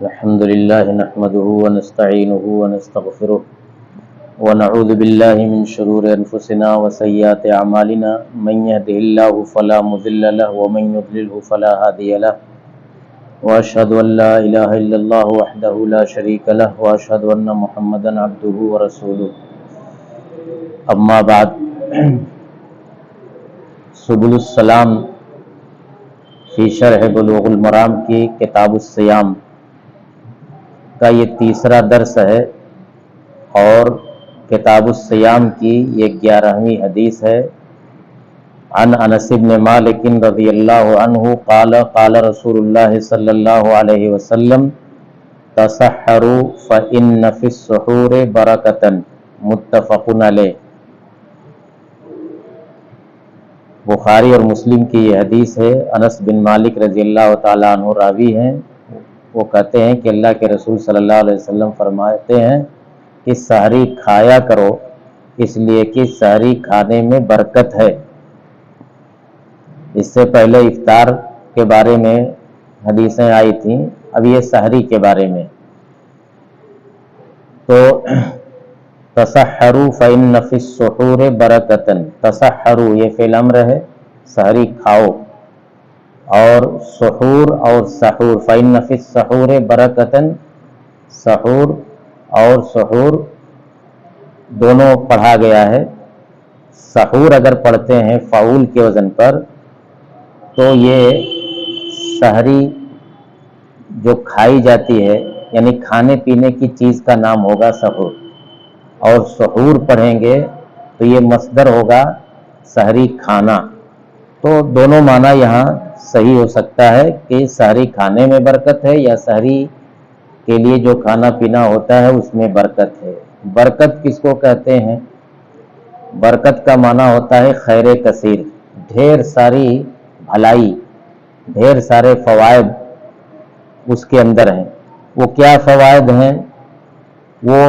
الحمد لله نحمده ونستعينه ونستغفره ونعوذ بالله من شرور أنفسنا وسيئات أعمالنا من يهده الله فلا مضل له ومن يضلله فلا هادي له وأشهد أن لا إله إلا الله وحده لا شريك له وأشهد أن محمدا عبده ورسوله أما بعد سبل السلام فی شرح بلوغ المرام کی کتاب الصیام کا یہ تیسرا درس ہے اور کتاب الصیام کی یہ 11ویں حدیث ہے۔ عن انس بن مالک رضی اللہ عنہ قال قال رسول اللہ صلی اللہ علیہ وسلم تسحروا فإن فی السحور برکۃ متفق علیہ۔ بخاری اور مسلم کی یہ حدیث ہے۔ انس بن مالک رضی اللہ تعالیٰ عنہ راوی ہیں۔ وہ کہتے ہیں کہ اللہ کے رسول صلی اللہ علیہ وسلم فرماتے ہیں کہ سحری کھایا کرو، اس لیے کہ سحری کھانے میں برکت ہے۔ اس سے پہلے افطار کے بارے میں حدیثیں آئی تھیں، اب یہ سحری کے بارے میں۔ تو تسحروا فإن فی السحور برکۃ، تسحروا یہ فعل امر ہے، سحری کھاؤ، اور سحور اور سحور فإن فی السحور برکۃ، سحور اور سحور دونوں پڑھا گیا ہے۔ سحور اگر پڑھتے ہیں فعول کے وزن پر تو یہ سحری جو کھائی جاتی ہے یعنی کھانے پینے کی چیز کا نام ہوگا سحور، اور سحور پڑھیں گے تو یہ مصدر ہوگا سحری کھانا۔ تو دونوں معنی یہاں صحیح ہو سکتا ہے کہ سحری کھانے میں برکت ہے یا سحری کے لیے جو کھانا پینا ہوتا ہے اس میں برکت ہے۔ برکت کس کو کہتے ہیں؟ برکت کا معنی ہوتا ہے خیر کثیر، ڈھیر ساری بھلائی، ڈھیر سارے فوائد اس کے اندر ہیں۔ وہ کیا فوائد ہیں؟ وہ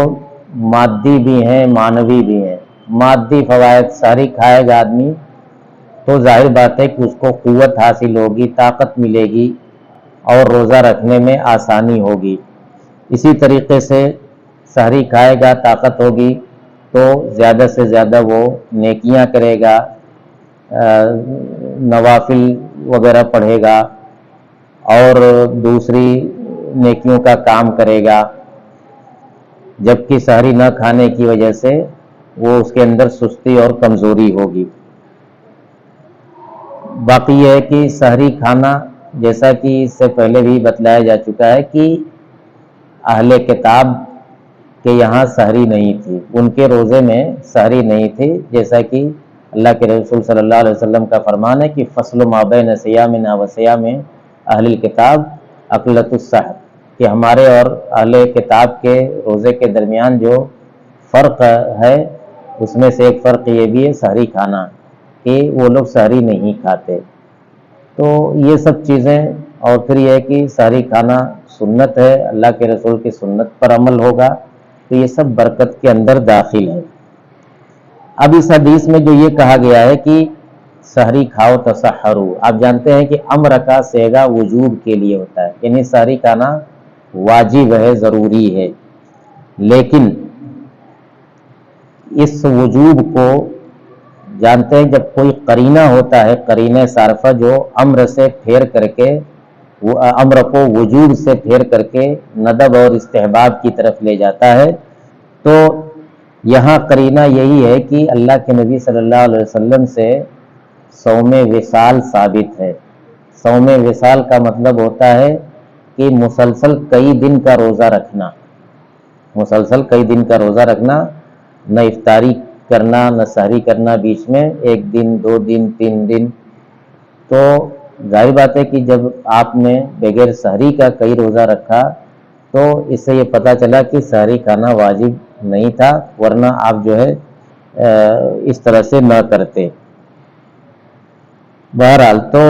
مادی بھی ہیں، معنوی بھی ہیں۔ مادی فوائد، سحری کھائے گا آدمی تو ظاہر بات ہے کہ اس کو قوت حاصل ہوگی، طاقت ملے گی اور روزہ رکھنے میں آسانی ہوگی۔ اسی طریقے سے سحری کھائے گا، طاقت ہوگی تو زیادہ سے زیادہ وہ نیکیاں کرے گا، نوافل وغیرہ پڑھے گا اور دوسری نیکیوں کا کام کرے گا، جبکہ سحری نہ کھانے کی وجہ سے وہ اس کے اندر سستی اور کمزوری ہوگی۔ باقی یہ ہے کہ سحری کھانا، جیسا کہ اس سے پہلے بھی بتلایا جا چکا ہے کہ اہل کتاب کے یہاں سحری نہیں تھی، ان کے روزے میں سحری نہیں تھی، جیسا کہ اللہ کے رسول صلی اللہ علیہ وسلم کا فرمان ہے کہ فصل ما بین صیامنا و صیام اہل الکتاب اکلۃ السحر، کہ ہمارے اور اہل کتاب کے روزے کے درمیان جو فرق ہے اس میں سے ایک فرق یہ بھی ہے سحری کھانا، کہ وہ لوگ سحری نہیں کھاتے۔ تو یہ سب چیزیں، اور پھر یہ ہے کہ سحری کھانا سنت ہے، اللہ کے رسول کی سنت پر عمل ہوگا، تو یہ سب برکت کے اندر داخل ہے۔ اب اس حدیث میں جو یہ کہا گیا ہے کہ سحری کھاؤ تسحروا، آپ جانتے ہیں کہ امر کا صیغہ وجوب کے لیے ہوتا ہے، یعنی سحری کھانا واجب ہے، ضروری ہے، لیکن اس وجوب کو جانتے ہیں جب کوئی قرینہ ہوتا ہے، قرینہ صارفہ جو امر سے پھیر کر کے، وہ امر کو وجوب سے پھیر کر کے ندب اور استحباب کی طرف لے جاتا ہے، تو یہاں قرینہ یہی ہے کہ اللہ کے نبی صلی اللہ علیہ وسلم سے صوم وصال ثابت ہے۔ صوم وصال کا مطلب ہوتا ہے کہ مسلسل کئی دن کا روزہ رکھنا، مسلسل کئی دن کا روزہ رکھنا، نہ افطاری کرنا نہ سحری کرنا، بیچ میں ایک دن، 2 دن، 3 دن۔ تو ظاہر بات ہے کہ جب آپ نے بغیر سحری کا کئی روزہ رکھا تو اس سے یہ پتہ چلا کہ سحری کھانا واجب نہیں تھا، ورنہ آپ جو ہے اس طرح سے نہ کرتے۔ بہرحال تو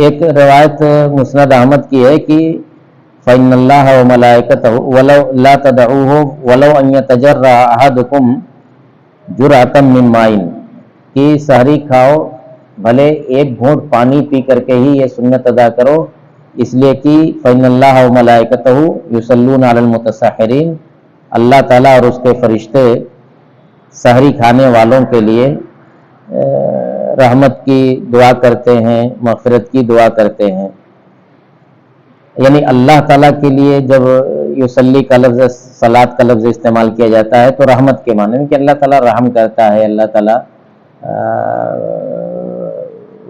ایک روایت مسند احمد کی ہے کہ فإن اللہ وملائکتہ ولو لا تدعوہ ولو ان یتجرع احدکم جرعۃ من ماء، کہ سحری کھاؤ بھلے ایک گھونٹ پانی پی کر کے ہی یہ سنت ادا کرو اس لیے کہ فإن اللہ وملائکتہ یصلون علی المتسحرین، اللہ تعالیٰ اور اس کے فرشتے سحری کھانے والوں کے لیے رحمت کی دعا کرتے ہیں، مغفرت کی دعا کرتے ہیں. یعنی اللہ تعالیٰ کے لیے جب یصلی کا لفظ، صلاۃ کا لفظ استعمال کیا جاتا ہے تو رحمت کے معنی میں کہ اللہ تعالیٰ رحم کرتا ہے، اللہ تعالیٰ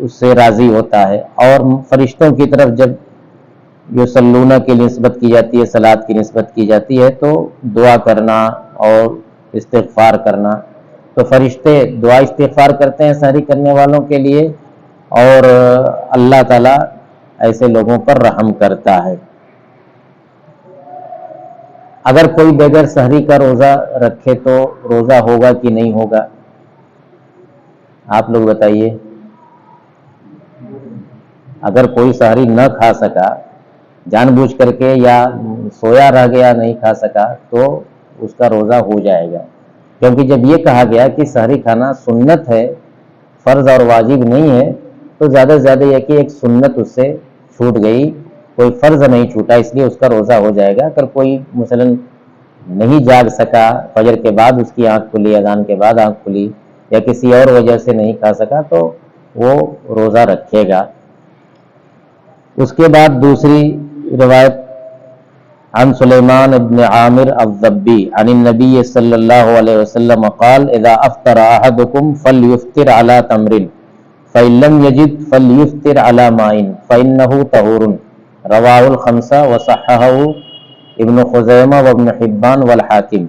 اس سے راضی ہوتا ہے. اور فرشتوں کی طرف جب یصلون کی نسبت کی جاتی ہے، صلاۃ کی نسبت کی جاتی ہے، تو دعا کرنا اور استغفار کرنا. تو فرشتے دعا استغفار کرتے ہیں سحری کرنے والوں کے لیے، اور اللہ تعالیٰ ایسے لوگوں پر رحم کرتا ہے. اگر کوئی بغیر سحری کا روزہ رکھے تو روزہ ہوگا کہ نہیں ہوگا؟ آپ لوگ بتائیے. اگر کوئی سحری نہ کھا سکا جان بوجھ کر کے، یا سویا رہ گیا نہیں کھا سکا، تو اس کا روزہ ہو جائے گا. کیونکہ جب یہ کہا گیا کہ سحری کھانا سنت ہے، فرض اور واجب نہیں ہے، تو زیادہ سے زیادہ یہ کہ ایک سنت اس سے چھوٹ گئی، کوئی فرض نہیں چھوٹا، اس لیے اس کا روزہ ہو جائے گا. اگر کوئی مثلا نہیں جاگ سکا، فجر کے بعد اس کی آنکھ کھلی، اذان کے بعد آنکھ کھلی، یا کسی اور وجہ سے نہیں کھا سکا، تو وہ روزہ رکھے گا. اس کے بعد دوسری روایت عن سلیمان ابن عامر الضبی عن النبی صلی اللہ علیہ وسلم قال اذا افطر احدکم فلیفطر علی تمر فإن لم يجد فليفطر على ماء فإنه طهور، رواه الخمسہ وصححه ابن خزیمہ وابن حبان والحاکم.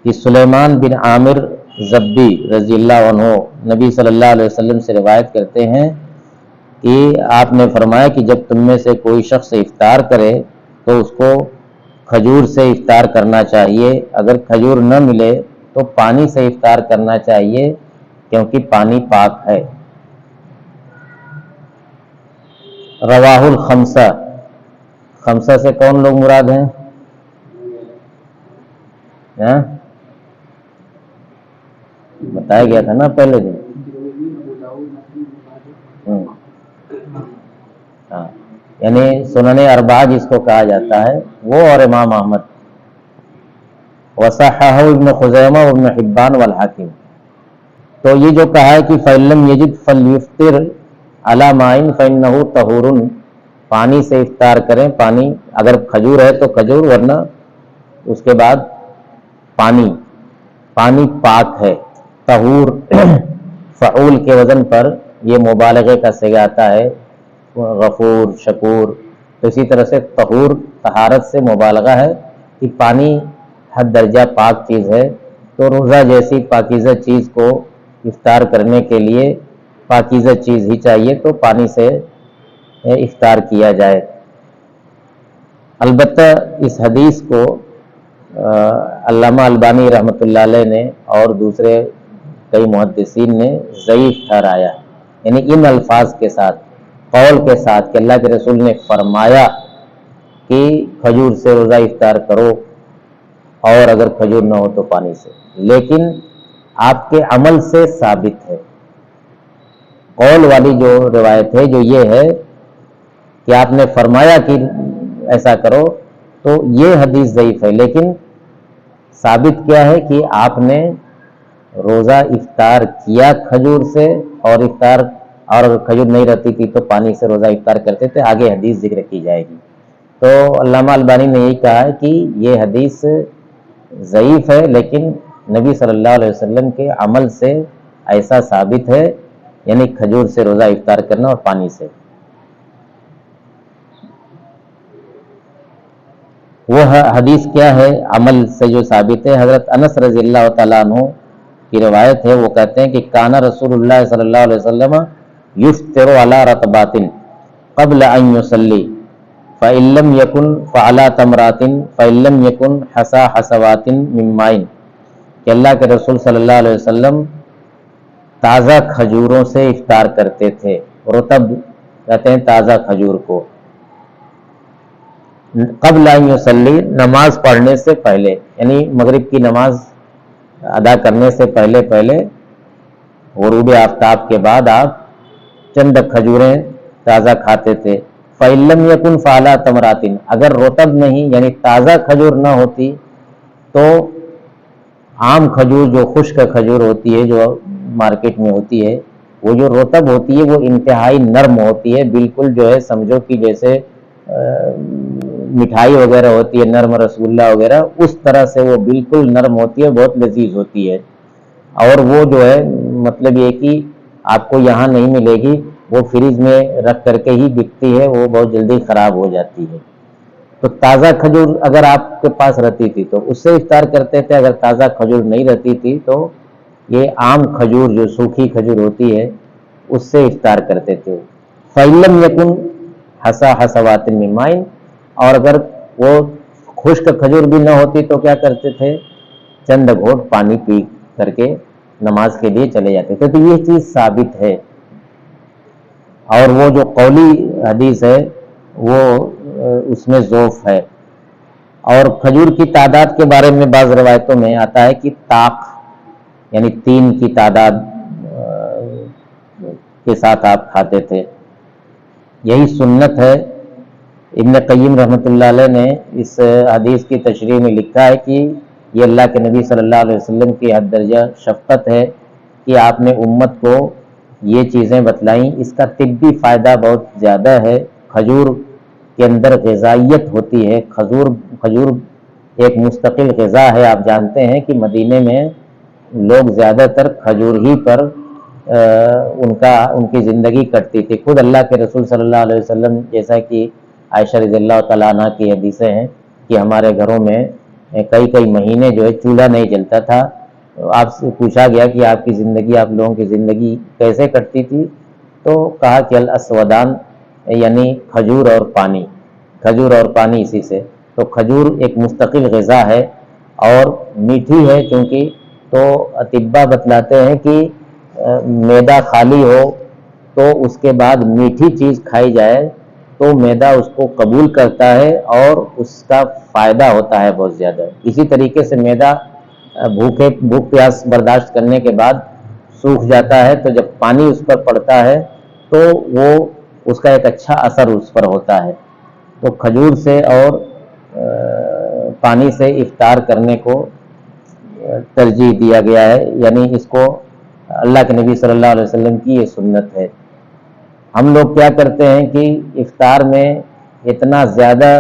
کہ سلیمان بن عامر ضبی رضی اللہ عنہ نبی صلی اللہ علیہ وسلم سے روایت کرتے ہیں کہ آپ نے فرمایا کہ جب تم میں سے کوئی شخص افطار کرے تو اس کو کھجور سے افطار کرنا چاہیے. اگر کھجور نہ ملے تو پانی سے افطار کرنا چاہیے، کیونکہ پانی پاک ہے. رواہ الخمسہ، خمسہ سے کون لوگ مراد ہیں؟ بتایا گیا تھا نا پہلے دن. ہاں، یعنی سنن اربعہ جس کو کہا جاتا ہے وہ، اور امام احمد. وصححہ ابن خزیمہ وابن حبان والحاکم. تو یہ جو کہا ہے کہ فإن لم یجد فلیفطر علی ماء فإنہ طہور، پانی سے افطار کریں. پانی اگر کھجور ہے تو کھجور، ورنہ اس کے بعد پانی پاک ہے. طہور فعول کے وزن پر یہ مبالغے کا صیغہ آتا ہے، غفور، شکور. تو اسی طرح سے طہور طہارت سے مبالغہ ہے کہ پانی حد درجہ پاک چیز ہے. تو روزہ جیسی پاکیزہ چیز کو افطار کرنے کے لیے پاکیزہ چیز ہی چاہیے، تو پانی سے افطار کیا جائے. البتہ اس حدیث کو علامہ البانی رحمۃ اللہ علیہ نے اور دوسرے کئی محدثین نے ضعیف ٹھہرایا، یعنی ان الفاظ کے ساتھ، قول کے ساتھ کہ اللہ کے رسول نے فرمایا کہ کھجور سے روزہ افطار کرو، اور اگر کھجور نہ ہو تو پانی سے. لیکن آپ کے عمل سے ثابت ہے. قول والی جو روایت ہے جو یہ ہے کہ آپ نے فرمایا کہ ایسا کرو، تو یہ حدیث ضعیف ہے. لیکن ثابت کیا ہے کہ آپ نے روزہ افطار کیا کھجور سے، اور اگر کھجور نہیں رہتی تھی تو پانی سے روزہ افطار کرتے تھے. آگے حدیث ذکر کی جائے گی. تو علامہ البانی نے یہی کہا ہے کہ یہ حدیث ضعیف ہے، لیکن نبی صلی اللہ علیہ وسلم کے عمل سے ایسا ثابت ہے، یعنی کھجور سے روزہ افطار کرنا اور پانی سے. وہ حدیث کیا ہے عمل سے جو ثابت ہے؟ حضرت انس رضی اللہ تعالیٰ عنہ کی روایت ہے. وہ کہتے ہیں کہ کان رسول اللہ صلی اللہ علیہ وسلم یفطر علی رطبات قبل ان یصلی فإن لم یکن فعلی تمرات فإن لم یکن حصا حصوات من ماء، کہ اللہ کے رسول صلی اللہ علیہ وسلم تازہ کھجوروں سے افطار کرتے تھے. رطب کہتے ہیں تازہ کھجور کو. قبل ان یصلی، نماز پڑھنے سے پہلے، یعنی مغرب کی نماز ادا کرنے سے پہلے غروب آفتاب کے بعد آپ چند کھجوریں تازہ کھاتے تھے. فَإِن لَّمْ يَكُنْ فَعَلَىٰ تَمْرَاتٍ، اگر رطب نہیں یعنی تازہ کھجور نہ ہوتی تو عام کھجور جو خشک کھجور ہوتی ہے جو مارکیٹ میں ہوتی ہے، وہ جو رطب ہوتی ہے وہ انتہائی نرم ہوتی ہے، بالکل جو ہے سمجھو کہ جیسے مٹھائی وغیرہ ہوتی ہے نرم، رسگلہ وغیرہ، اس طرح سے وہ بالکل نرم ہوتی ہے، بہت لذیذ ہوتی ہے. اور وہ جو ہے مطلب یہ کہ آپ کو یہاں نہیں ملے گی، وہ فریج میں رکھ کر کے ہی بکتی ہے، وہ بہت جلدی خراب ہو جاتی ہے. تو تازہ کھجور اگر آپ کے پاس رہتی تھی تو اس سے افطار کرتے تھے، اگر تازہ کھجور نہیں رہتی تھی تو یہ عام کھجور جو سوکھی کھجور ہوتی ہے اس سے افطار کرتے تھے. فَإِن لَّمْ يَكُنْ حَصَىٰ حَصَوَاتٍ مِّن مَّاءٍ، اور اگر وہ خشک کھجور بھی نہ ہوتی تو کیا کرتے تھے، چند گھونٹ پانی پی کر کے نماز کے لیے چلے جاتے تھے. تو یہ چیز ثابت ہے. اور وہ جو قولی حدیث ہے وہ اس میں ضعف ہے. اور کھجور کی تعداد کے بارے میں بعض روایتوں میں آتا ہے کہ طاق یعنی 3 کی تعداد کے ساتھ آپ کھاتے تھے. یہی سنت ہے. ابن قیم رحمۃ اللہ علیہ نے اس حدیث کی تشریح میں لکھا ہے کہ یہ اللہ کے نبی صلی اللہ علیہ وسلم کی حد درجہ شفقت ہے کہ آپ نے امت کو یہ چیزیں بتلائیں. اس کا طبی فائدہ بہت زیادہ ہے. کھجور کے اندر غذائیت ہوتی ہے. کھجور ایک مستقل غذا ہے. آپ جانتے ہیں کہ مدینے میں لوگ زیادہ تر کھجور ہی پر ان کی زندگی کٹتی تھی. خود اللہ کے رسول صلی اللہ علیہ وسلم، جیسا کہ عائشہ رضی اللہ تعالیٰ عنہ کی حدیثیں ہیں کہ ہمارے گھروں میں کئی مہینے جو ہے چولہا نہیں جلتا تھا. آپ سے پوچھا گیا کہ آپ کی زندگی، آپ لوگوں کی زندگی کیسے کٹتی تھی؟ تو کہا کہ الاسودان یعنی کھجور اور پانی اسی سے. تو کھجور ایک مستقل غذا ہے اور میٹھی ہے چونکہ، تو اطباء بتلاتے ہیں کہ معدہ خالی ہو تو اس کے بعد میٹھی چیز کھائی جائے تو معدہ اس کو قبول کرتا ہے اور اس کا فائدہ ہوتا ہے بہت زیادہ. اسی طریقے سے معدہ بھوک پیاس برداشت کرنے کے بعد سوکھ جاتا ہے، تو جب پانی اس پر پڑتا ہے تو وہ اس کا ایک اچھا اثر اس پر ہوتا ہے. تو کھجور سے اور پانی سے افطار کرنے کو ترجیح دیا گیا ہے، یعنی اس کو اللہ کے نبی صلی اللہ علیہ وسلم کی یہ سنت ہے. ہم لوگ کیا کرتے ہیں کہ افطار میں اتنا زیادہ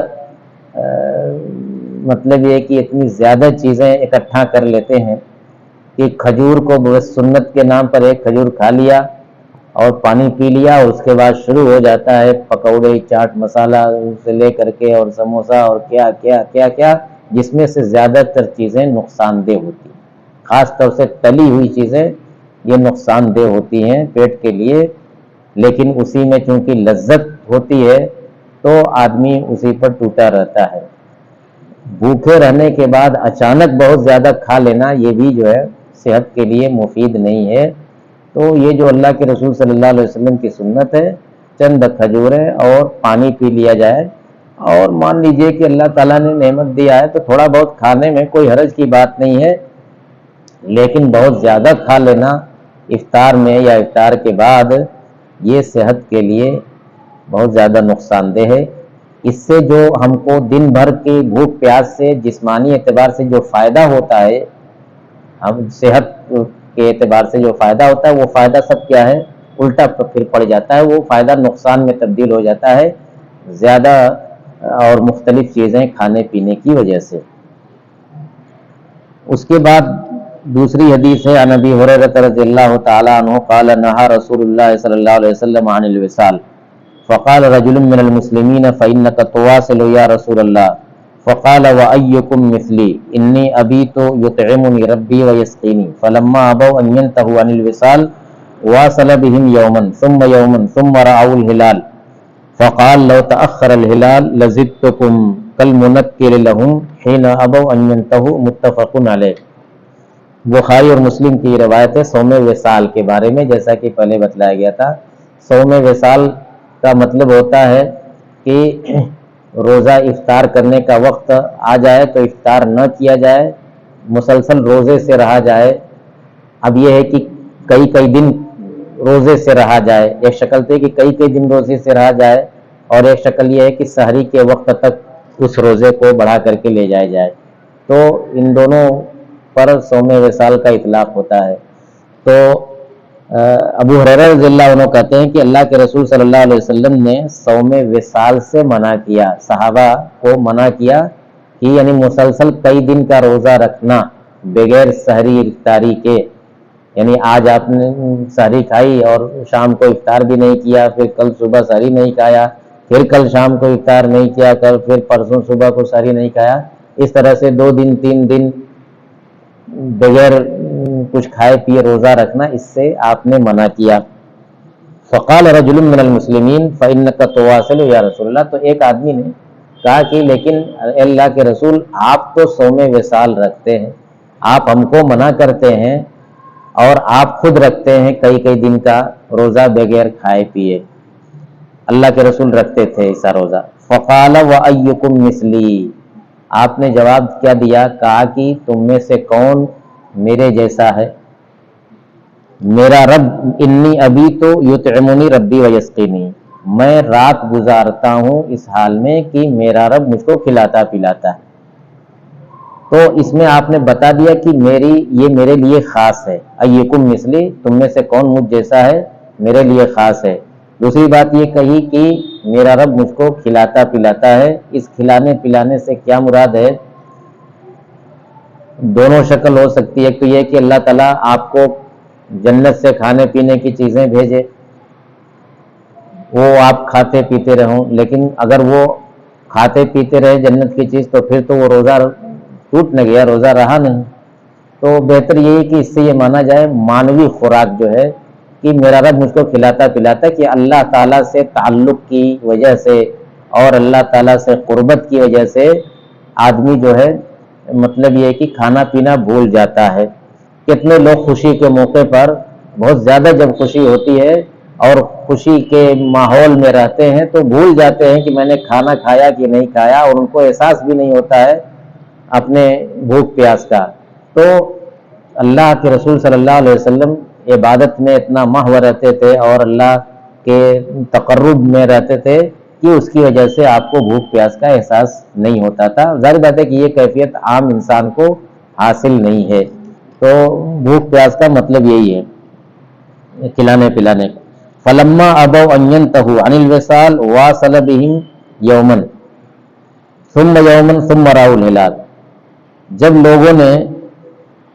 مطلب یہ کہ اتنی زیادہ چیزیں اکٹھا کر لیتے ہیں کہ کھجور کو بس سنت کے نام پر ایک کھجور کھا لیا اور پانی پی لیا، اور اس کے بعد شروع ہو جاتا ہے پکوڑے، چاٹ مسالہ سے لے کر کے اور سموسہ اور کیا کیا کیا کیا، جس میں سے زیادہ تر چیزیں نقصان دہ ہوتی ہیں. خاص طور سے تلی ہوئی چیزیں یہ نقصان دہ ہوتی ہیں پیٹ کے لیے. لیکن اسی میں چونکہ لذت ہوتی ہے تو آدمی اسی پر ٹوٹا رہتا ہے. بھوکے رہنے کے بعد اچانک بہت زیادہ کھا لینا یہ بھی جو ہے صحت کے لیے مفید نہیں ہے. تو یہ جو اللہ کے رسول صلی اللہ علیہ وسلم کی سنت ہے، چند کھجوریں اور پانی پی لیا جائے. اور مان لیجئے کہ اللہ تعالیٰ نے نعمت دیا ہے تو تھوڑا بہت کھانے میں کوئی حرج کی بات نہیں ہے، لیکن بہت زیادہ کھا لینا افطار میں یا افطار کے بعد یہ صحت کے لیے بہت زیادہ نقصان دہ ہے. اس سے جو ہم کو دن بھر کی بھوک پیاس سے جسمانی اعتبار سے جو فائدہ ہوتا ہے، ہم صحت کے اعتبار سے جو فائدہ ہوتا ہے، وہ فائدہ سب کیا ہے، الٹا پھر پڑ جاتا ہے. وہ فائدہ نقصان میں تبدیل ہو جاتا ہے زیادہ اور مختلف چیزیں کھانے پینے کی وجہ سے. اس کے بعد دوسری حدیث ہے عن ابی ہریرہ رضی اللہ تعالی عنہ قال نہى رسول اللہ صلی اللہ علیہ وسلم عن الوصال فقال رجل من المسلمین فإنك تواصل یا رسول اللہ فقال وأيكم مثلی انی ابیت یطعمنی ربی ویسقینی فلما ابوا ان ينتهوا عن الوصال واصل بهم یوما ثم رأوا الهلال فقال لو تأخر الهلال لزدتكم كالمنكر لهم حين ابوا ان ينتهوا متفق علیہ. بخاری اور مسلم کی روایت ہے صوم وصال کے بارے میں. جیسا کہ پہلے بتلایا گیا تھا، صوم وصال کا مطلب ہوتا ہے کہ روزہ افطار کرنے کا وقت آ جائے تو افطار نہ کیا جائے، مسلسل روزے سے رہا جائے. اب یہ ہے کہ کئی دن روزے سے رہا جائے، ایک شکل تو ہے کہ کئی کئی دن روزے سے رہا جائے، اور ایک شکل یہ ہے کہ سحری کے وقت تک اس روزے کو بڑھا کر کے لے جایا جائے، تو ان دونوں پر صوم وصال کا اطلاق ہوتا ہے۔ تو ابو ہریرہ رضی اللہ عنہ کہتے ہیں کہ اللہ کے رسول صلی اللہ علیہ وسلم نے صوم وصال سے منع کیا، صحابہ کو منع کیا کہ یعنی مسلسل کئی دن کا روزہ رکھنا بغیر سحری افطاری کے، یعنی آج آپ نے سحری کھائی اور شام کو افطار بھی نہیں کیا، پھر کل صبح سحری نہیں کھایا، پھر کل شام کو افطار نہیں کیا، کل پھر پرسوں صبح کو سحری نہیں کھایا، اس طرح سے 2 دن 3 دن بغیر کچھ کھائے پیے روزہ رکھنا، اس سے آپ نے منع کیا۔ فقال رجل من المسلمین فإنك تواصل یا رسول اللہ، تو ایک آدمی نے کہا کہ لیکن اللہ کے رسول آپ تو صوم وصال رکھتے ہیں، آپ ہم کو منع کرتے ہیں اور آپ خود رکھتے ہیں کئی کئی دن کا روزہ بغیر کھائے پیے، اللہ کے رسول رکھتے تھے ایسا روزہ۔ فقال وأيكم مثلی، آپ نے جواب کیا دیا، کہا کہ تم میں سے کون میرے جیسا ہے، میرا رب انی ابی تو یطعمنی ربی ویسقینی، میں رات گزارتا ہوں اس حال میں کہ میرا رب مجھ کو کھلاتا پلاتا ہے۔ تو اس میں آپ نے بتا دیا کہ یہ میرے لیے خاص ہے، ایکم مثلی، تم میں سے کون مجھ جیسا ہے، میرے لیے خاص ہے۔ دوسری بات یہ کہی کہ میرا رب مجھ کو کھلاتا پلاتا ہے، اس کھلانے پلانے سے کیا مراد ہے؟ دونوں شکل ہو سکتی ہے، تو یہ کہ اللہ تعالیٰ آپ کو جنت سے کھانے پینے کی چیزیں بھیجے، وہ آپ کھاتے پیتے رہو، لیکن اگر وہ کھاتے پیتے رہے جنت کی چیز تو پھر تو وہ روزہ ٹوٹ نہ گیا، روزہ رہا نہیں۔ تو بہتر یہی کہ اس سے یہ مانا جائے مانوی خوراک جو ہے کہ میرا رب مجھ کو کھلاتا پلاتا، کہ اللہ تعالیٰ سے تعلق کی وجہ سے اور اللہ تعالیٰ سے قربت کی وجہ سے آدمی جو ہے مطلب یہ ہے کہ کھانا پینا بھول جاتا ہے۔ کتنے لوگ خوشی کے موقع پر بہت زیادہ جب خوشی ہوتی ہے اور خوشی کے ماحول میں رہتے ہیں تو بھول جاتے ہیں کہ میں نے کھانا کھایا کہ نہیں کھایا، اور ان کو احساس بھی نہیں ہوتا ہے اپنے بھوک پیاس کا۔ تو اللہ کے رسول صلی اللہ علیہ وسلم عبادت میں اتنا مہو رہتے تھے اور اللہ کے تقرب میں رہتے تھے کہ اس کی وجہ سے آپ کو بھوک پیاس کا احساس نہیں ہوتا تھا۔ ظاہر بات ہے کہ یہ کیفیت عام انسان کو حاصل نہیں ہے، تو بھوک پیاس کا مطلب یہی ہے کھلانے پلانے کا۔ فلما ابوا ان ينتهوا عن الوصال واصل بهم يوما ثم يوما ثم راوا الهلال، جب لوگوں نے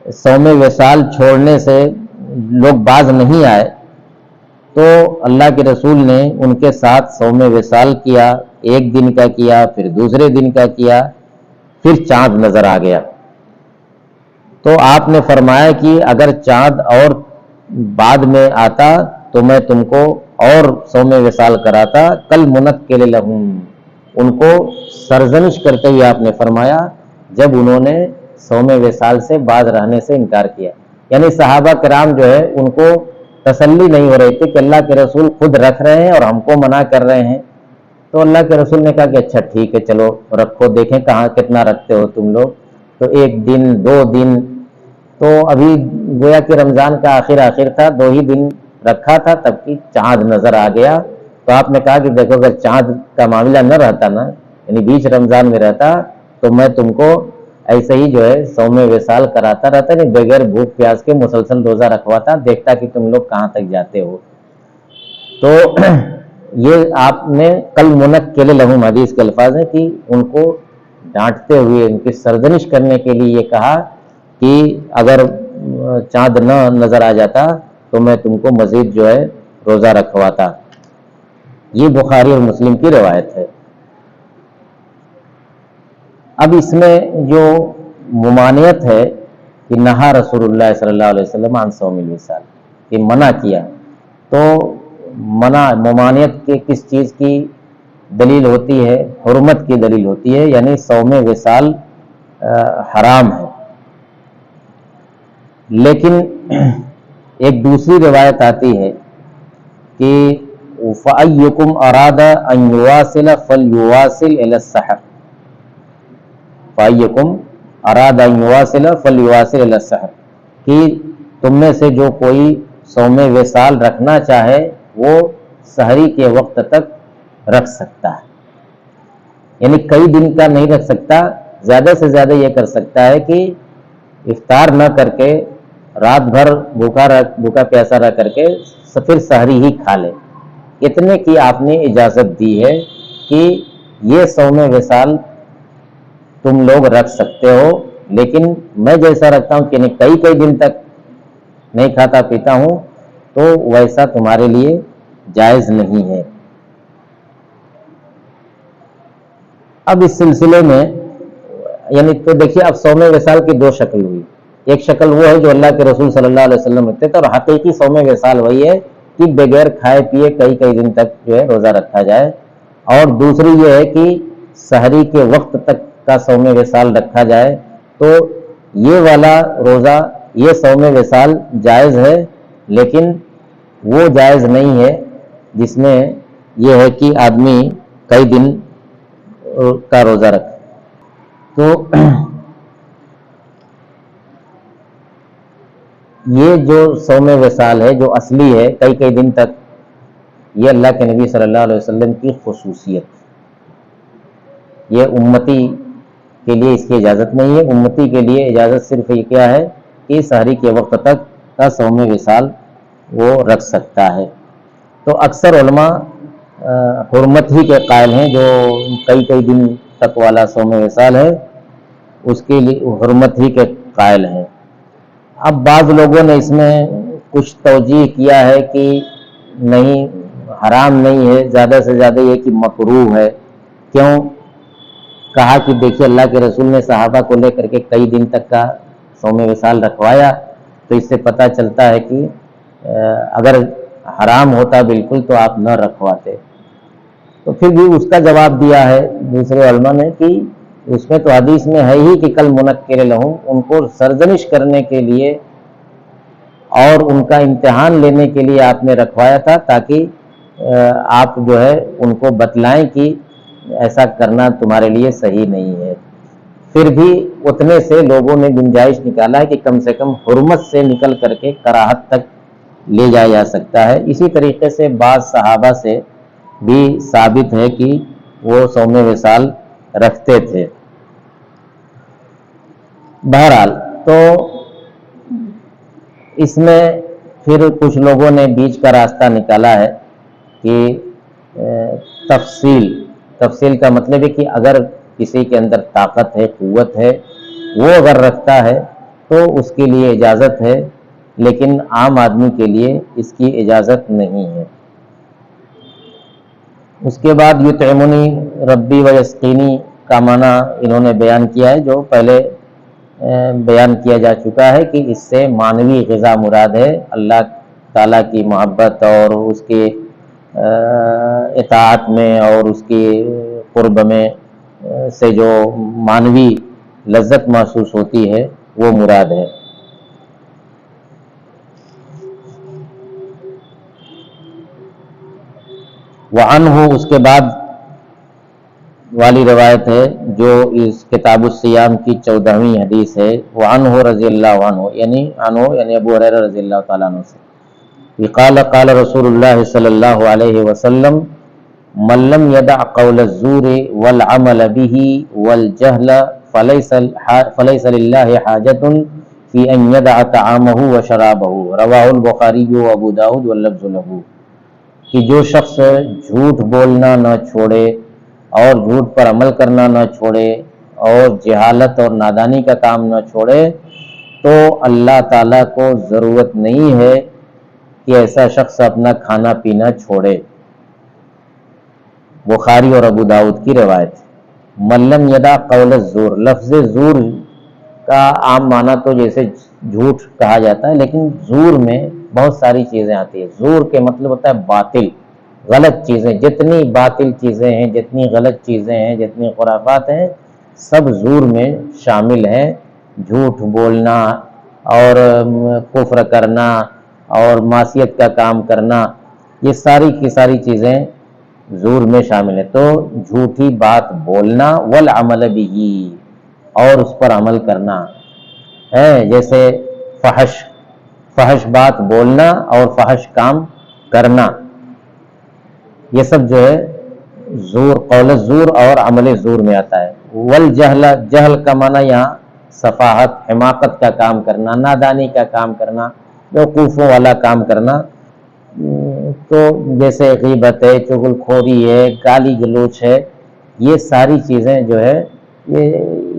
صوم وصال چھوڑنے سے لوگ باز نہیں آئے تو اللہ کے رسول نے ان کے ساتھ صوم وصال کیا، ایک دن کا کیا، پھر دوسرے دن کا کیا، پھر چاند نظر آ گیا۔ تو آپ نے فرمایا کہ اگر چاند اور بعد میں آتا تو میں تم کو اور صوم وصال کراتا، کل منکل لہم، ان کو سرزنش کرتے ہوئے آپ نے فرمایا جب انہوں نے صوم وصال سے باز رہنے سے انکار کیا، یعنی صحابہ کرام جو ہے ان کو تسلی نہیں ہو رہی تھی کہ اللہ کے رسول خود رکھ رہے ہیں اور ہم کو منع کر رہے ہیں۔ تو اللہ کے رسول نے کہا کہ اچھا ٹھیک ہے، چلو رکھو، دیکھیں کہاں کتنا رکھتے ہو تم لوگ۔ تو 1 دن 2 دن، تو ابھی گویا کہ رمضان کا آخر تھا، 2 ہی دن رکھا تھا تب کہ چاند نظر آ گیا۔ تو آپ نے کہا کہ دیکھو اگر چاند کا معاملہ نہ رہتا نا، یعنی بیچ رمضان میں رہتا تو میں تم کو ایسے ہی جو ہے صوم وصال کراتا رہتا، نہیں بغیر بھوک پیاس کے مسلسل روزہ رکھواتا، دیکھتا کہ تم لوگ کہاں تک جاتے ہو۔ تو یہ آپ نے کل منکل لہم حدیث کے الفاظ ہیں کہ ان کو ڈانٹتے ہوئے ان کی سرزنش کرنے کے لیے یہ کہا کہ اگر چاند نہ نظر آ جاتا تو میں تم کو مزید جو ہے روزہ رکھواتا۔ یہ بخاری اور مسلم کی روایت ہے۔ اب اس میں جو ممانعت ہے کہ نہا رسول اللہ صلی اللہ علیہ وسلم عن صوم الوصال، یہ منع کیا، تو ممانعت کے کس چیز کی دلیل ہوتی ہے؟ حرمت کی دلیل ہوتی ہے، یعنی صوم وصال حرام ہے۔ لیکن ایک دوسری روایت آتی ہے کہ فَأَيُّكُمْ أَرَادَ أَن يُوَاصِلَ فَلْيُوَاصِلْ إِلَى السَّحَرِ، فَأَيُّكُمْ أَرَادَ أَن يُوَاصِلَ فَلْيُوَاصِلْ إِلَى السَّحَرِ، کہ تم میں سے جو کوئی صوم وصال رکھنا چاہے وہ سحری کے وقت تک رکھ سکتا ہے، یعنی کئی دن کا نہیں رکھ سکتا، زیادہ سے زیادہ یہ کر سکتا ہے کہ افطار نہ کر کے رات بھر بھوکا پیاسا رہ کر کے پھر سحری ہی کھا لے۔ اتنے کی آپ نے اجازت دی ہے کہ یہ صوم وصال تم لوگ رکھ سکتے ہو، لیکن میں جیسا رکھتا ہوں کہ کئی دن تک نہیں کھاتا پیتا ہوں، تو ویسا تمہارے لیے جائز نہیں ہے۔ اب اس سلسلے میں یعنی تو دیکھیے اب صوم وصال کی دو شکل ہوئی، ایک شکل وہ ہے جو اللہ کے رسول صلی اللہ علیہ وسلم رکھتے تھے، اور حقیقی صوم وصال وہی ہے کہ بغیر کھائے پیے کئی دن تک جو ہے روزہ رکھا جائے، اور دوسری یہ ہے کہ سحری کے وقت تک کا صوم وصال رکھا جائے۔ تو یہ والا روزہ، یہ صوم وصال جائز ہے، لیکن وہ جائز نہیں ہے جس میں یہ ہے کہ آدمی کئی دن کا روزہ رکھے۔ تو یہ جو صوم وصال ہے جو اصلی ہے کئی دن تک، یہ اللہ کے نبی صلی اللہ علیہ وسلم کی خصوصیت، یہ امتی کے لیے اس کی اجازت نہیں ہے۔ امتی کے لیے اجازت صرف یہ کیا ہے کہ سحری کے وقت تک کا صوم وصال وہ رکھ سکتا ہے۔ تو اکثر علماء حرمت ہی کے قائل ہیں، جو کئی دن تک والا صوم وصال ہے اس کے لیے حرمت ہی کے قائل ہیں۔ اب بعض لوگوں نے اس میں کچھ توجیہ کیا ہے کہ نہیں، حرام نہیں ہے، زیادہ سے زیادہ یہ کہ مکروہ ہے۔ کیوں؟ کہا کہ دیکھیے اللہ کے رسول نے صحابہ کو لے کر کے کئی دن تک کا صوم وصال رکھوایا، تو اس سے پتہ چلتا ہے کہ اگر حرام ہوتا بالکل تو آپ نہ رکھواتے۔ تو پھر بھی اس کا جواب دیا ہے دوسرے علماء نے کہ اس میں تو حدیث میں ہے ہی کہ کل منکر لہم، ان کو سرزنش کرنے کے لیے اور ان کا امتحان لینے کے لیے آپ نے رکھوایا تھا، تاکہ آپ جو ہے ان کو بتلائیں کہ ایسا کرنا تمہارے لیے صحیح نہیں ہے۔ پھر بھی اتنے سے لوگوں نے گنجائش نکالا ہے کہ کم سے کم حرمت سے نکل کر کے کراہت تک لے جایا جا سکتا ہے۔ اسی طریقے سے بعض صحابہ سے بھی ثابت ہے کہ وہ صوم وصال رکھتے تھے۔ بہرحال تو اس میں پھر کچھ لوگوں نے بیچ کا راستہ نکالا ہے کہ تفصیل کا مطلب ہے کہ اگر کسی کے اندر طاقت ہے، قوت ہے، وہ اگر رکھتا ہے تو اس کے لیے اجازت ہے، لیکن عام آدمی کے لیے اس کی اجازت نہیں ہے۔ اس کے بعد یطعمنی ربی ویسقینی کا معنی انہوں نے بیان کیا ہے، جو پہلے بیان کیا جا چکا ہے کہ اس سے معنوی غذا مراد ہے، اللہ تعالیٰ کی محبت اور اس کے اطاعت میں اور اس کی قرب میں سے جو معنوی لذت محسوس ہوتی ہے وہ مراد ہے۔ وعنہ، اس کے بعد والی روایت ہے جو اس کتاب الصیام کی 14ویں حدیث ہے، وعنہ رضی اللہ عنہ، یعنی ابو ہریرہ رضی اللہ تعالیٰ عنہ سے، قال رسول اللہ صلی اللہ علیہ وسلم من لم يدع قول الزور والعمل به والجهل فليس لله حاجة في ان يدع طعامه وشرابه، رواه البخاری وابو داود واللفظ له، کہ جو شخص جھوٹ بولنا نہ چھوڑے اور جھوٹ پر عمل کرنا نہ چھوڑے اور جہالت اور نادانی کا کام نہ چھوڑے، تو اللہ تعالیٰ کو ضرورت نہیں ہے کہ ایسا شخص اپنا کھانا پینا چھوڑے۔ بخاری اور ابو داؤد کی روایت۔ من لم یدع قول الزور، لفظ زور کا عام معنی تو جیسے جھوٹ کہا جاتا ہے، لیکن زور میں بہت ساری چیزیں آتی ہیں۔ زور کے مطلب ہوتا ہے باطل، غلط چیزیں، جتنی باطل چیزیں ہیں، جتنی غلط چیزیں ہیں، جتنی خرافات ہیں، سب زور میں شامل ہیں۔ جھوٹ بولنا اور کفر کرنا اور معصیت کا کام کرنا، یہ ساری کی ساری چیزیں زور میں شامل ہیں۔ تو جھوٹی بات بولنا، والعمل به، اور اس پر عمل کرنا ہے، جیسے فحش بات بولنا اور فحش کام کرنا، یہ سب جو ہے زور، قول زور اور عمل زور میں آتا ہے۔ والجہل، جہل کا معنی یہاں سفاہت، حماقت کا کام کرنا، نادانی کا کام کرنا، بیوقوفوں والا کام کرنا، تو جیسے غیبت ہے، چغل خوری ہے، گالی گلوچ ہے، یہ ساری چیزیں جو ہے یہ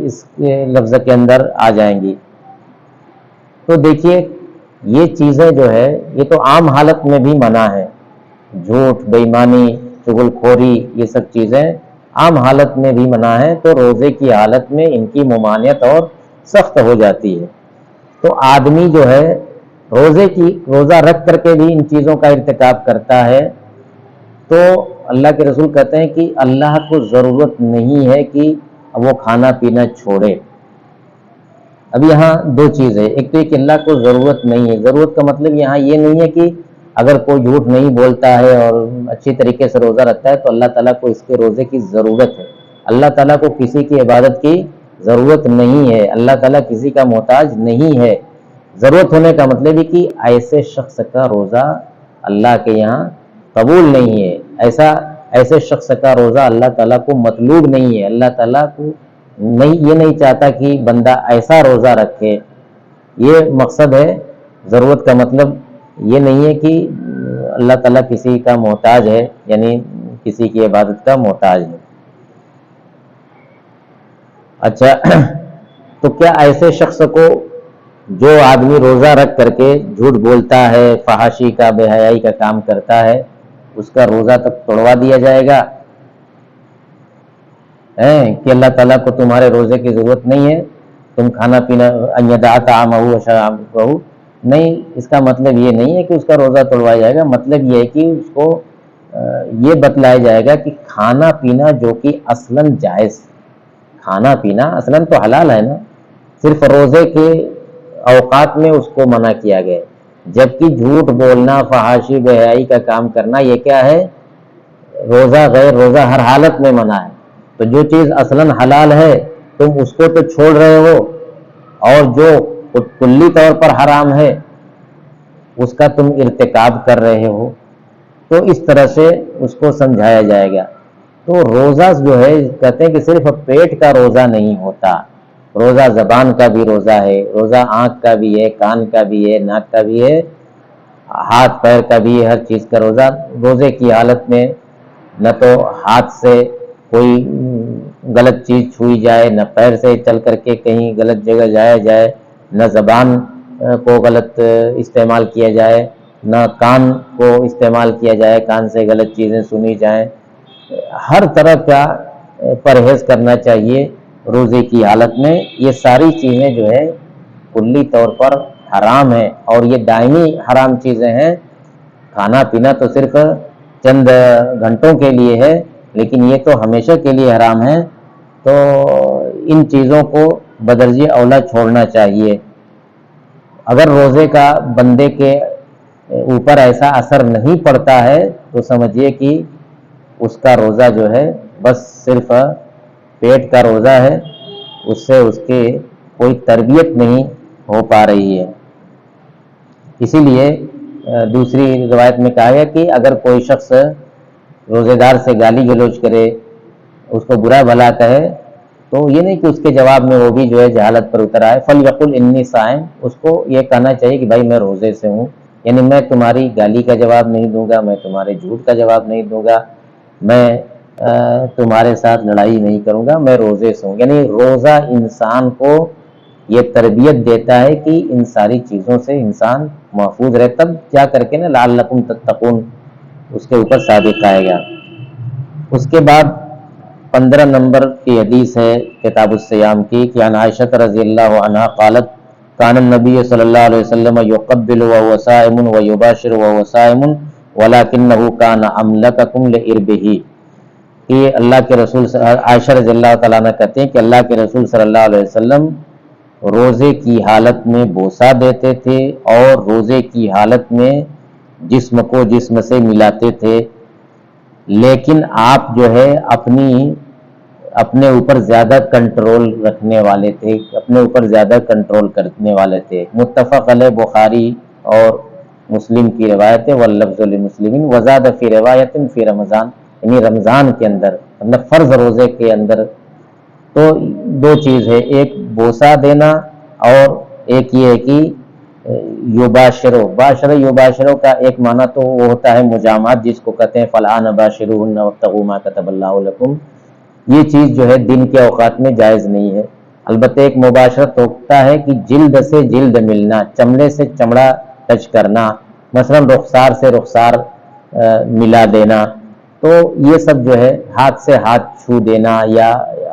اس کے لفظ کے اندر آ جائیں گی۔ تو دیکھیے یہ چیزیں جو ہے یہ تو عام حالت میں بھی منع ہے، جھوٹ، بے ایمانی، چغل خوری، یہ سب چیزیں عام حالت میں بھی منع ہے، تو روزے کی حالت میں ان کی ممانعت اور سخت ہو جاتی ہے۔ تو آدمی جو ہے روزہ رکھ کر کے بھی ان چیزوں کا ارتکاب کرتا ہے، تو اللہ کے رسول کہتے ہیں کہ اللہ کو ضرورت نہیں ہے کہ وہ کھانا پینا چھوڑے۔ اب یہاں دو چیزیں، ایک تو یہ کہ اللہ کو ضرورت نہیں ہے، ضرورت کا مطلب یہاں یہ نہیں ہے کہ اگر کوئی جھوٹ نہیں بولتا ہے اور اچھی طریقے سے روزہ رکھتا ہے تو اللہ تعالیٰ کو اس کے روزے کی ضرورت ہے۔ اللہ تعالیٰ کو کسی کی عبادت کی ضرورت نہیں ہے، اللہ تعالیٰ کسی کا محتاج نہیں ہے۔ ضرورت ہونے کا مطلب ہے کہ ایسے شخص کا روزہ اللہ کے یہاں قبول نہیں ہے، ایسے شخص کا روزہ اللہ تعالیٰ کو مطلوب نہیں ہے۔ اللہ تعالیٰ کو یہ نہیں چاہتا کہ بندہ ایسا روزہ رکھے، یہ مقصد ہے۔ ضرورت کا مطلب یہ نہیں ہے کہ اللہ تعالیٰ کسی کا محتاج ہے، یعنی کسی کی عبادت کا محتاج ہے۔ اچھا، تو کیا ایسے شخص کو، جو آدمی روزہ رکھ کر کے جھوٹ بولتا ہے، فحاشی کا، بے حیائی کا کام کرتا ہے، اس کا روزہ تک توڑوا دیا جائے گا کہ اللہ تعالیٰ کو تمہارے روزے کی ضرورت نہیں ہے، تم کھانا پینا ان یدع طعامہ وشرابہ، نہیں، اس کا مطلب یہ نہیں ہے کہ اس کا روزہ توڑوایا جائے گا۔ مطلب یہ ہے کہ اس کو یہ بتلایا جائے گا کہ کھانا پینا جو کہ اصلاً جائز، کھانا پینا اصلاً تو حلال ہے نا، صرف روزے کے اوقات میں اس کو منع کیا گیا، جبکہ جھوٹ بولنا، فحاشی، بے حیائی کا کام کرنا یہ کیا ہے؟ روزہ غیر روزہ ہر حالت میں منع ہے۔ تو جو چیز اصلاً حلال ہے تم اس کو تو چھوڑ رہے ہو، اور جو کلی طور پر حرام ہے اس کا تم ارتکاب کر رہے ہو، تو اس طرح سے اس کو سمجھایا جائے گا۔ تو روزہ جو ہے کہتے ہیں کہ صرف پیٹ کا روزہ نہیں ہوتا، روزہ زبان کا بھی روزہ ہے، روزہ آنکھ کا بھی ہے، کان کا بھی ہے، ناک کا بھی ہے، ہاتھ پیر کا بھی ہے، ہر چیز کا روزہ۔ روزے کی حالت میں نہ تو ہاتھ سے کوئی غلط چیز چھوئی جائے، نہ پیر سے چل کر کے کہیں غلط جگہ جایا جائے، نہ زبان کو غلط استعمال کیا جائے، نہ کان کو استعمال کیا جائے، کان سے غلط چیزیں سنی جائیں۔ ہر طرح کا پرہیز کرنا چاہیے روزے کی حالت میں۔ یہ ساری چیزیں جو ہے کلی طور پر حرام ہیں، اور یہ دائمی حرام چیزیں ہیں۔ کھانا پینا تو صرف چند گھنٹوں کے لیے ہے، لیکن یہ تو ہمیشہ کے لیے حرام ہے۔ تو ان چیزوں کو بدرجہ اولا چھوڑنا چاہیے۔ اگر روزے کا بندے کے اوپر ایسا اثر نہیں پڑتا ہے تو سمجھیے کہ اس کا روزہ جو ہے بس صرف پیٹ کا روزہ ہے، اس سے اس کی کوئی تربیت نہیں ہو پا رہی ہے۔ اسی لیے دوسری روایت میں کہا گیا کہ اگر کوئی شخص روزے دار سے گالی گلوچ کرے، اس کو برا بھلا کہے، تو یہ نہیں کہ اس کے جواب میں وہ بھی جو ہے جہالت پر اتر آئے۔ فَلْيَقُلْ إِنِّي صَائِمٌ، اس کو یہ کہنا چاہیے کہ بھائی میں روزے سے ہوں، یعنی میں تمہاری گالی کا جواب نہیں دوں گا، میں تمہارے جھوٹ کا جواب نہیں دوں گا، میں تمہارے ساتھ لڑائی نہیں کروں گا، میں روزے سے ہوں۔ یعنی روزہ انسان کو یہ تربیت دیتا ہے کہ ان ساری چیزوں سے انسان محفوظ رہے، تب جا کر کے نا لعلکم تتقون اس کے اوپر ثابت آئے گا۔ اس کے بعد 15 نمبر کی حدیث ہے کتاب الصیام کی کہ عن عائشہ رضی اللہ عنہا قالت کان النبی صلی اللہ علیہ وسلم یقبل وهو صائم ویباشر وهو صائم ولکنه کان املککم لعربہ، کہ اللہ کے رسول عائشہ رضی اللہ تعالیٰ عنہ کہتے ہیں کہ اللہ کے رسول صلی اللہ علیہ وسلم روزے کی حالت میں بوسہ دیتے تھے اور روزے کی حالت میں جسم کو جسم سے ملاتے تھے، لیکن آپ جو ہے اپنے اوپر زیادہ کنٹرول رکھنے والے تھے، اپنے اوپر زیادہ کنٹرول کرنے والے تھے۔ متفق علیہ، بخاری اور مسلم کی روایت ہے واللفظ لمسلم وزاد فی روایت فی رمضان، یعنی رمضان کے اندر مطلب فرض روزے کے اندر تو دو چیز ہے، ایک بوسہ دینا اور ایک یہ ہے کہ یباشرو کا ایک معنی تو وہ ہوتا ہے مجامعات، جس کو کہتے ہیں فالآن باشروہن وابتغوا ما کتب اللہ لکم، یہ چیز جو ہے دن کے اوقات میں جائز نہیں ہے۔ البتہ ایک مباشرت ہوتا ہے کہ جلد سے جلد ملنا، چمڑے سے چمڑا ٹچ کرنا، مثلا رخسار سے رخسار ملا دینا، تو یہ سب جو ہے ہاتھ سے ہاتھ چھو دینا یا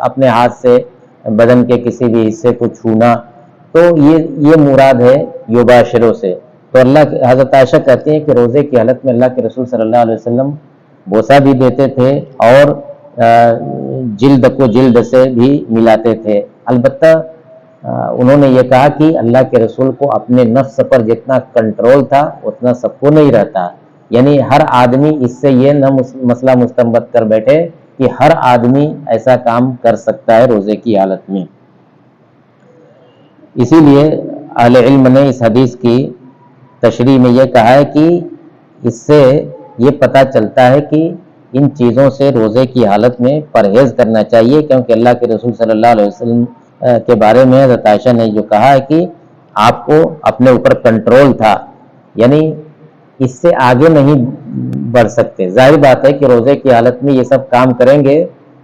اپنے ہاتھ سے بدن کے کسی بھی حصے کو چھونا، تو یہ مراد ہے یباشرو سے۔ تو حضرت عائشہ کہتی ہیں کہ روزے کی حالت میں اللہ کے رسول صلی اللہ علیہ وسلم بوسہ بھی دیتے تھے اور جلد کو جلد سے بھی ملاتے تھے۔ البتہ انہوں نے یہ کہا کہ اللہ کے رسول کو اپنے نفس پر جتنا کنٹرول تھا اتنا سب کو نہیں رہتا، یعنی ہر آدمی اس سے یہ نہ مسئلہ مستنبط کر بیٹھے کہ ہر آدمی ایسا کام کر سکتا ہے روزے کی حالت میں۔ اسی لیے اہل علم نے اس حدیث کی تشریح میں یہ کہا ہے کہ اس سے یہ پتہ چلتا ہے کہ ان چیزوں سے روزے کی حالت میں پرہیز کرنا چاہیے، کیونکہ اللہ کے رسول صلی اللہ علیہ وسلم کے بارے میں حضرت عائشہ نے جو کہا ہے کہ آپ کو اپنے اوپر کنٹرول تھا، یعنی اس سے آگے نہیں بڑھ سکتے۔ ظاہر بات ہے کہ روزے کی حالت میں یہ سب کام کریں گے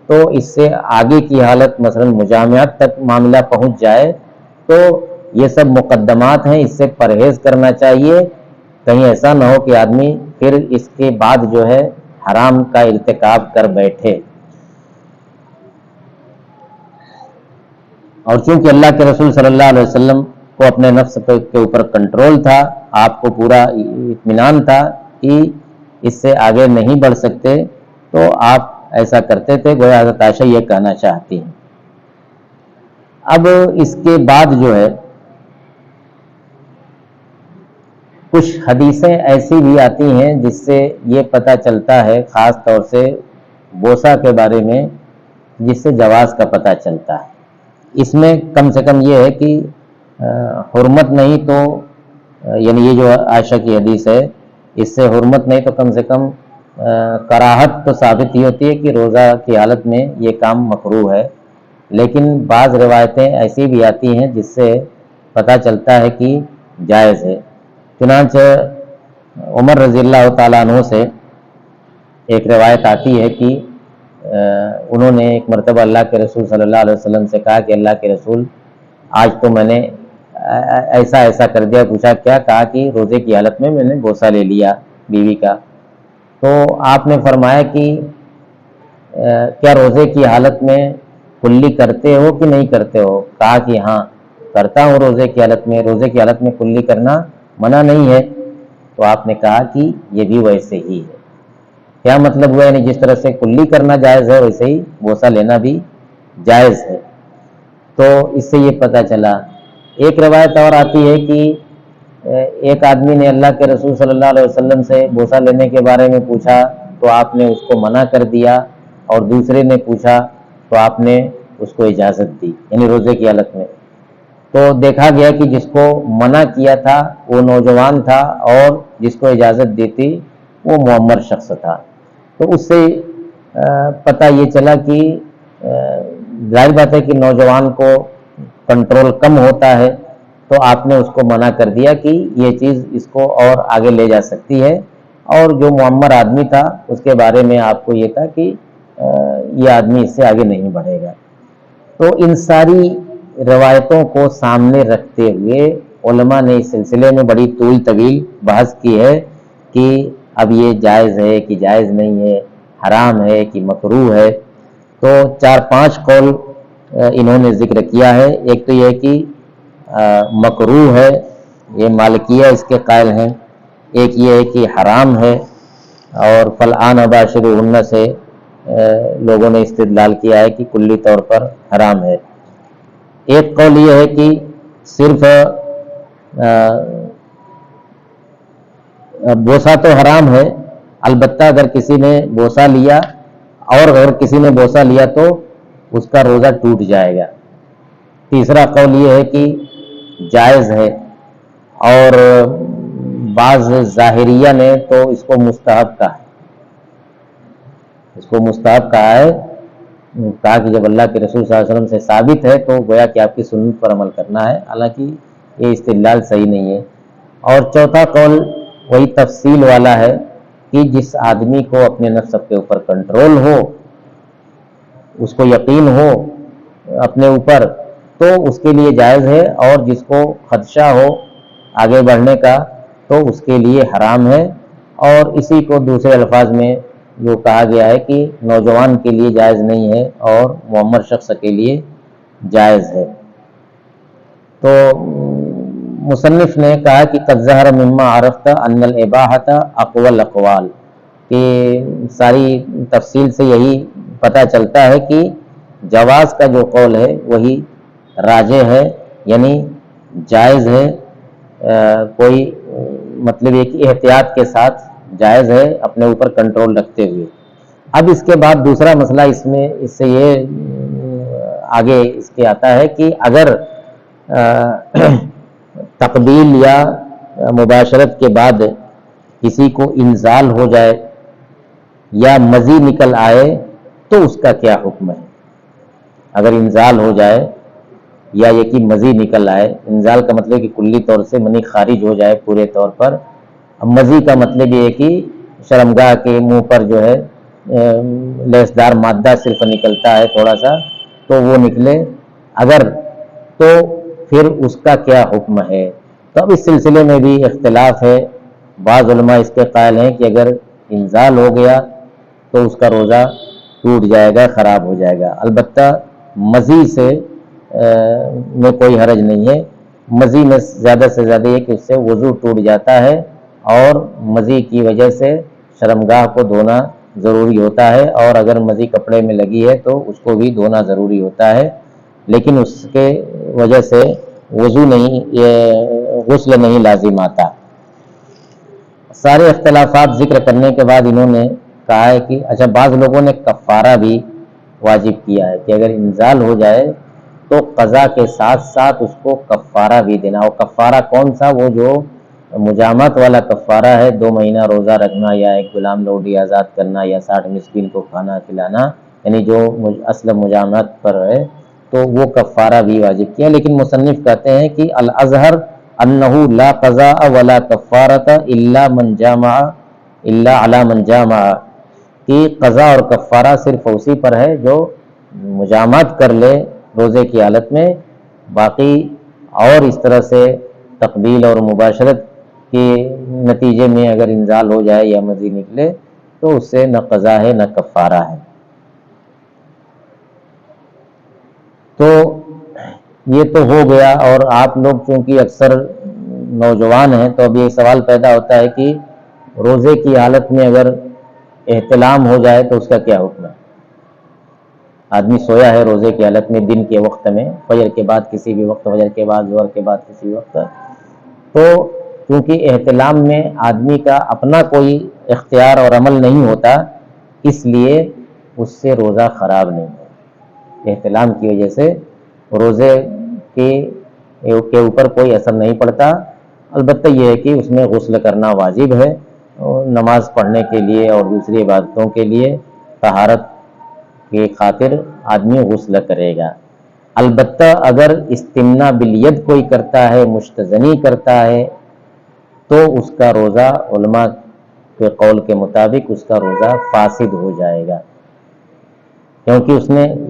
تو اس سے آگے کی حالت مثلا مجامعات تک معاملہ پہنچ جائے تو یہ سب مقدمات ہیں، اس سے پرہیز کرنا چاہیے، کہیں ایسا نہ ہو کہ آدمی پھر اس کے بعد جو ہے حرام کا ارتکاب کر بیٹھے۔ اور چونکہ اللہ کے رسول صلی اللہ علیہ وسلم کو اپنے نفس کے اوپر کنٹرول تھا، آپ کو پورا اطمینان تھا کہ اس سے آگے نہیں بڑھ سکتے، تو آپ ایسا کرتے تھے، گویا حضرت عائشہ یہ کہنا چاہتی ہیں۔ اب اس کے بعد جو ہے کچھ حدیثیں ایسی بھی آتی ہیں جس سے یہ پتہ چلتا ہے، خاص طور سے بوسہ کے بارے میں، جس سے جواز کا پتہ چلتا ہے۔ اس میں کم سے کم یہ ہے کہ حرمت نہیں تو یعنی یہ جو عائشہ کی حدیث ہے اس سے حرمت نہیں تو کم سے کم کراہت تو ثابت ہی ہوتی ہے کہ روزہ کی حالت میں یہ کام مکروہ ہے، لیکن بعض روایتیں ایسی بھی آتی ہیں جس سے پتہ چلتا ہے کہ جائز ہے۔ چنانچہ عمر رضی اللہ تعالیٰ عنہ سے ایک روایت آتی ہے کہ انہوں نے ایک مرتبہ اللہ کے رسول صلی اللہ علیہ وسلم سے کہا کہ اللہ کے رسول آج تو میں نے ایسا کر دیا، پوچھا کیا؟ کہا کہ روزے کی حالت میں نے بوسہ لے لیا بیوی کا۔ تو آپ نے فرمایا کہ کیا روزے کی حالت میں کلی کرتے ہو کہ نہیں کرتے ہو؟ کہا کہ ہاں کرتا ہوں روزے کی حالت میں، روزے کی حالت میں کلی کرنا منع نہیں ہے۔ تو آپ نے کہا کہ یہ بھی ویسے ہی ہے۔ کیا مطلب ہوا؟ یعنی جس طرح سے کلی کرنا جائز ہے ویسے ہی بوسہ لینا بھی جائز ہے۔ تو اس سے یہ پتہ چلا۔ ایک روایت اور آتی ہے کہ ایک آدمی نے اللہ کے رسول صلی اللہ علیہ وسلم سے بوسہ لینے کے بارے میں پوچھا تو آپ نے اس کو منع کر دیا، اور دوسرے نے پوچھا تو آپ نے اس کو اجازت دی، یعنی روزے کی حالت میں۔ تو دیکھا گیا کہ جس کو منع کیا تھا وہ نوجوان تھا اور جس کو اجازت دی تھی وہ معمر شخص تھا۔ تو اس سے پتہ یہ چلا کہ ظاہر بات ہے کہ نوجوان کو کنٹرول کم ہوتا ہے، تو آپ نے اس کو منع کر دیا کہ یہ چیز اس کو اور آگے لے جا سکتی ہے، اور جو معمر آدمی تھا اس کے بارے میں آپ کو یہ تھا کہ یہ آدمی اس سے آگے نہیں بڑھے گا۔ تو ان ساری روایتوں کو سامنے رکھتے ہوئے علماء نے اس سلسلے میں بڑی طول طویل بحث کی ہے کہ اب یہ جائز ہے کہ جائز نہیں ہے، حرام ہے کہ مکروہ ہے۔ تو 4-5 قول انہوں نے ذکر کیا ہے۔ ایک تو یہ کہ مکروہ ہے، یہ مالکیہ اس کے قائل ہیں۔ ایک یہ ہے کہ حرام ہے، اور فالآن باشروہن سے لوگوں نے استدلال کیا ہے کہ کلی طور پر حرام ہے۔ ایک قول یہ ہے کہ صرف بوسہ تو حرام ہے، البتہ اگر کسی نے بوسہ لیا اور اگر کسی نے بوسہ لیا تو اس کا روزہ ٹوٹ جائے گا۔ تیسرا قول یہ ہے کہ جائز ہے، اور بعض ظاہریہ نے تو اس کو مستحب کہا ہے، اس کو مستحب کہا ہے، کہا کہ جب اللہ کے رسول صلی اللہ علیہ وسلم سے ثابت ہے تو گویا کہ آپ کی سنت پر عمل کرنا ہے، حالانکہ یہ استدلال صحیح نہیں ہے۔ اور چوتھا قول وہی تفصیل والا ہے کہ جس آدمی کو اپنے نفس کے اوپر کنٹرول ہو، اس کو یقین ہو اپنے اوپر، تو اس کے لیے جائز ہے، اور جس کو خدشہ ہو آگے بڑھنے کا تو اس کے لیے حرام ہے۔ اور اسی کو دوسرے الفاظ میں جو کہا گیا ہے کہ نوجوان کے لیے جائز نہیں ہے اور معمر شخص کے لیے جائز ہے۔ تو مصنف نے کہا کہ قد ظہر مما عرفت ان الاباحۃ اقوی الاقوال، کہ ساری تفصیل سے یہی پتہ چلتا ہے کہ جواز کا جو قول ہے وہی راجح ہے، یعنی جائز ہے، کوئی مطلب یہ کہ احتیاط کے ساتھ جائز ہے اپنے اوپر کنٹرول رکھتے ہوئے۔ اب اس کے بعد دوسرا مسئلہ اس سے یہ آگے اس کے آتا ہے کہ اگر تقبیل یا مباشرت کے بعد کسی کو انزال ہو جائے یا مزی نکل آئے تو اس کا کیا حکم ہے؟ اگر انزال ہو جائے یا یہ کہ مزی نکل آئے، انزال کا مطلب کہ کلی طور سے منی خارج ہو جائے پورے طور پر، مزی کا مطلب یہ ہے کہ شرمگاہ کے منہ پر جو ہے لیسدار مادہ صرف نکلتا ہے تھوڑا سا، تو وہ نکلے اگر، تو پھر اس کا کیا حکم ہے؟ تو اب اس سلسلے میں بھی اختلاف ہے۔ بعض علماء اس کے قائل ہیں کہ اگر انزال ہو گیا تو اس کا روزہ ٹوٹ جائے گا، خراب ہو جائے گا، البتہ مزی سے میں کوئی حرج نہیں ہے۔ مزی میں زیادہ سے زیادہ یہ کہ اس سے وضو ٹوٹ جاتا ہے، اور مزی کی وجہ سے شرمگاہ کو دھونا ضروری ہوتا ہے، اور اگر مزی کپڑے میں لگی ہے تو اس کو بھی دھونا ضروری ہوتا ہے، لیکن اس کے وجہ سے وضو نہیں، غسل نہیں لازم آتا۔ سارے اختلافات ذکر کرنے کے بعد انہوں نے کہا ہے کہ اچھا بعض لوگوں نے کفارہ بھی واجب کیا ہے کہ اگر انزال ہو جائے تو قضا کے ساتھ ساتھ اس کو کفارہ بھی دینا۔ اور کفارہ کون سا؟ وہ جو مجامعت والا کفارہ ہے، 2 مہینہ روزہ رکھنا یا ایک غلام لوڈی آزاد کرنا یا 60 مسکین کو کھانا کھلانا، یعنی جو اصل مجامعت پر ہے، تو وہ کفارہ بھی واجب کیا۔ لیکن مصنف کہتے ہیں کہ الاظہر انہ لا قضاء ولا کفارۃ الا من جامع الا علی من جامع، کہ قضا اور کفارہ صرف اسی پر ہے جو مجامعت کر لے روزے کی حالت میں، باقی اور اس طرح سے تقبیل اور مباشرت کے نتیجے میں اگر انزال ہو جائے یا مزی نکلے تو اس سے نہ قضا ہے نہ کفارہ ہے۔ تو یہ تو ہو گیا، اور آپ لوگ چونکہ اکثر نوجوان ہیں تو اب یہ سوال پیدا ہوتا ہے کہ روزے کی حالت میں اگر احتلام ہو جائے تو اس کا کیا حکم ہے؟ آدمی سویا ہے روزے کی حالت میں دن کے وقت میں، فجر کے بعد کسی بھی وقت، فجر کے بعد، ظہر کے بعد کسی بھی وقت، تو کیونکہ احتلام میں آدمی کا اپنا کوئی اختیار اور عمل نہیں ہوتا، اس لیے اس سے روزہ خراب نہیں ہے۔ احتلام کی وجہ سے روزے کے اوپر کوئی اثر نہیں پڑتا، البتہ یہ ہے کہ اس میں غسل کرنا واجب ہے، نماز پڑھنے کے لیے اور دوسری عبادتوں کے لیے طہارت کی خاطر آدمی غسل کرے گا۔ البتہ اگر استمنا بالید کوئی کرتا ہے، مستزنی کرتا ہے، تو اس کا روزہ علماء کے قول کے مطابق اس کا روزہ فاسد ہو جائے گا، کیونکہ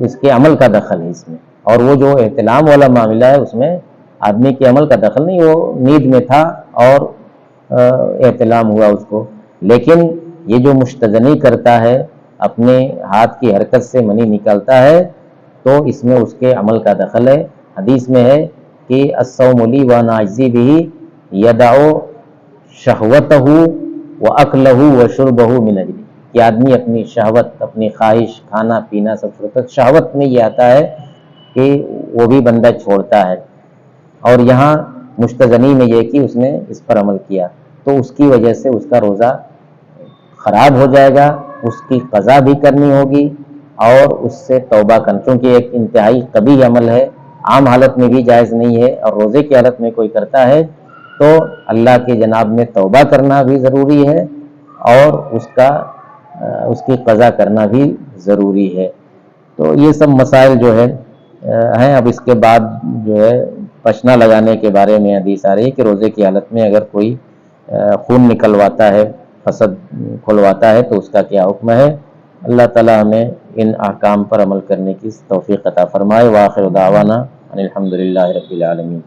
اس کے عمل کا دخل ہے اس میں، اور وہ جو احتلام والا معاملہ ہے اس میں آدمی کے عمل کا دخل نہیں، وہ نیند میں تھا اور احتلام ہوا اس کو۔ لیکن یہ جو مستزنی کرتا ہے، اپنے ہاتھ کی حرکت سے منی نکالتا ہے، تو اس میں اس کے عمل کا دخل ہے۔ حدیث میں ہے کہ الصوم لی وانا اجزی بہ یدع شہوتہ واکلہ وشربہ من اجلی، کہ آدمی اپنی شہوت، اپنی خواہش، کھانا پینا سب چھوڑتا ہے۔ شہوت میں یہ آتا ہے کہ وہ بھی بندہ چھوڑتا ہے، اور یہاں مستزنی میں یہ کہ اس نے اس پر عمل کیا، تو اس کی وجہ سے اس کا روزہ خراب ہو جائے گا، اس کی قضا بھی کرنی ہوگی اور اس سے توبہ کرنا، چونکہ ایک انتہائی قبیح عمل ہے، عام حالت میں بھی جائز نہیں ہے، اور روزے کی حالت میں کوئی کرتا ہے تو اللہ کی جناب میں توبہ کرنا بھی ضروری ہے اور اس کی قضا کرنا بھی ضروری ہے۔ تو یہ سب مسائل جو ہے ہیں۔ اب اس کے بعد جو ہے پشنا لگانے کے بارے میں حدیث آ رہی ہے کہ روزے کی حالت میں اگر کوئی خون نکلواتا ہے، فسد کھلواتا ہے تو اس کا کیا حکم ہے۔ اللہ تعالی ہمیں ان احکام پر عمل کرنے کی توفیق عطا فرمائے۔ وآخر دعوانا ان الحمدللہ رب العالمین۔